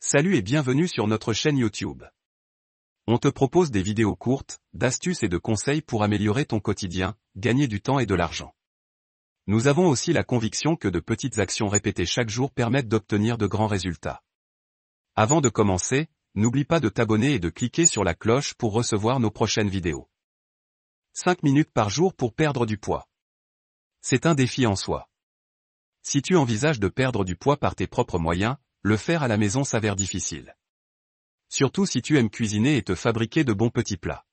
Salut et bienvenue sur notre chaîne YouTube. On te propose des vidéos courtes, d'astuces et de conseils pour améliorer ton quotidien, gagner du temps et de l'argent. Nous avons aussi la conviction que de petites actions répétées chaque jour permettent d'obtenir de grands résultats. Avant de commencer, n'oublie pas de t'abonner et de cliquer sur la cloche pour recevoir nos prochaines vidéos. 5 minutes par jour pour perdre du poids. C'est un défi en soi. Si tu envisages de perdre du poids par tes propres moyens, le faire à la maison s'avère difficile. Surtout si tu aimes cuisiner et te fabriquer de bons petits plats.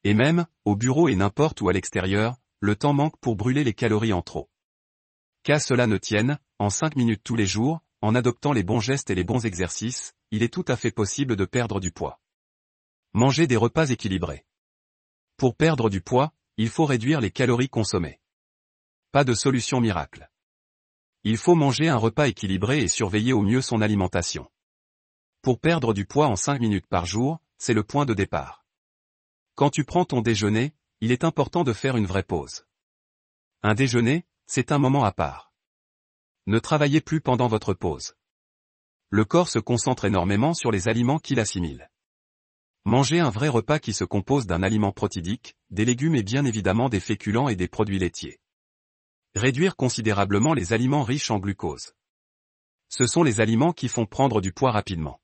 Et même, au bureau et n'importe où à l'extérieur, le temps manque pour brûler les calories en trop. Qu'à cela ne tienne, en 5 minutes tous les jours, en adoptant les bons gestes et les bons exercices, il est tout à fait possible de perdre du poids. Manger des repas équilibrés. Pour perdre du poids, il faut réduire les calories consommées. Pas de solution miracle. Il faut manger un repas équilibré et surveiller au mieux son alimentation. Pour perdre du poids en 5 minutes par jour, c'est le point de départ. Quand tu prends ton déjeuner, il est important de faire une vraie pause. Un déjeuner, c'est un moment à part. Ne travaillez plus pendant votre pause. Le corps se concentre énormément sur les aliments qu'il assimile. Mangez un vrai repas qui se compose d'un aliment protidique, des légumes et bien évidemment des féculents et des produits laitiers. Réduire considérablement les aliments riches en glucose. Ce sont les aliments qui font prendre du poids rapidement.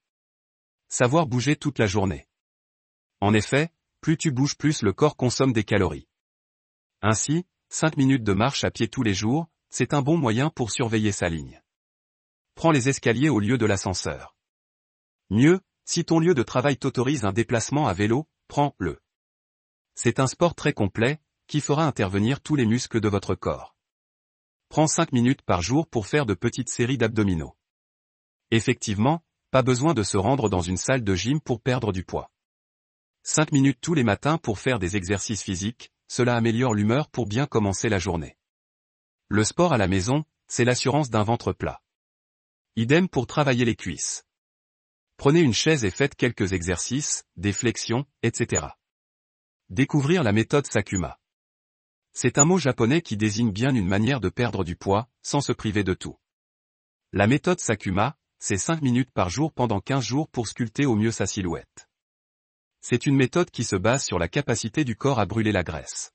Savoir bouger toute la journée. En effet, plus tu bouges plus le corps consomme des calories. Ainsi, 5 minutes de marche à pied tous les jours, c'est un bon moyen pour surveiller sa ligne. Prends les escaliers au lieu de l'ascenseur. Mieux, si ton lieu de travail t'autorise un déplacement à vélo, prends-le. C'est un sport très complet, qui fera intervenir tous les muscles de votre corps. Prends 5 minutes par jour pour faire de petites séries d'abdominaux. Effectivement, pas besoin de se rendre dans une salle de gym pour perdre du poids. 5 minutes tous les matins pour faire des exercices physiques, cela améliore l'humeur pour bien commencer la journée. Le sport à la maison, c'est l'assurance d'un ventre plat. Idem pour travailler les cuisses. Prenez une chaise et faites quelques exercices, des flexions, etc. Découvrir la méthode Sakuma. C'est un mot japonais qui désigne bien une manière de perdre du poids, sans se priver de tout. La méthode Sakuma, c'est 5 minutes par jour pendant 15 jours pour sculpter au mieux sa silhouette. C'est une méthode qui se base sur la capacité du corps à brûler la graisse.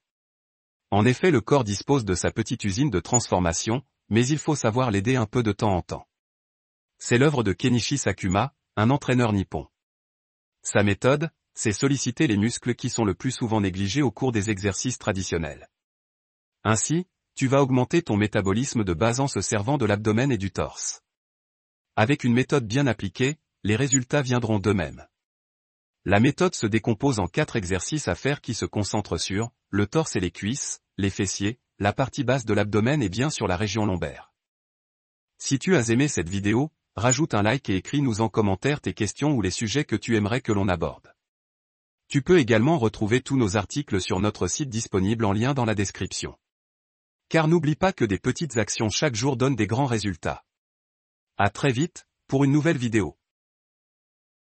En effet, le corps dispose de sa petite usine de transformation, mais il faut savoir l'aider un peu de temps en temps. C'est l'œuvre de Kenichi Sakuma, un entraîneur nippon. Sa méthode, c'est solliciter les muscles qui sont le plus souvent négligés au cours des exercices traditionnels. Ainsi, tu vas augmenter ton métabolisme de base en se servant de l'abdomen et du torse. Avec une méthode bien appliquée, les résultats viendront d'eux-mêmes. La méthode se décompose en 4 exercices à faire qui se concentrent sur le torse et les cuisses, les fessiers, la partie basse de l'abdomen et bien sur la région lombaire. Si tu as aimé cette vidéo, rajoute un like et écris-nous en commentaire tes questions ou les sujets que tu aimerais que l'on aborde. Tu peux également retrouver tous nos articles sur notre site disponible en lien dans la description. Car n'oublie pas que des petites actions chaque jour donnent des grands résultats. À très vite, pour une nouvelle vidéo.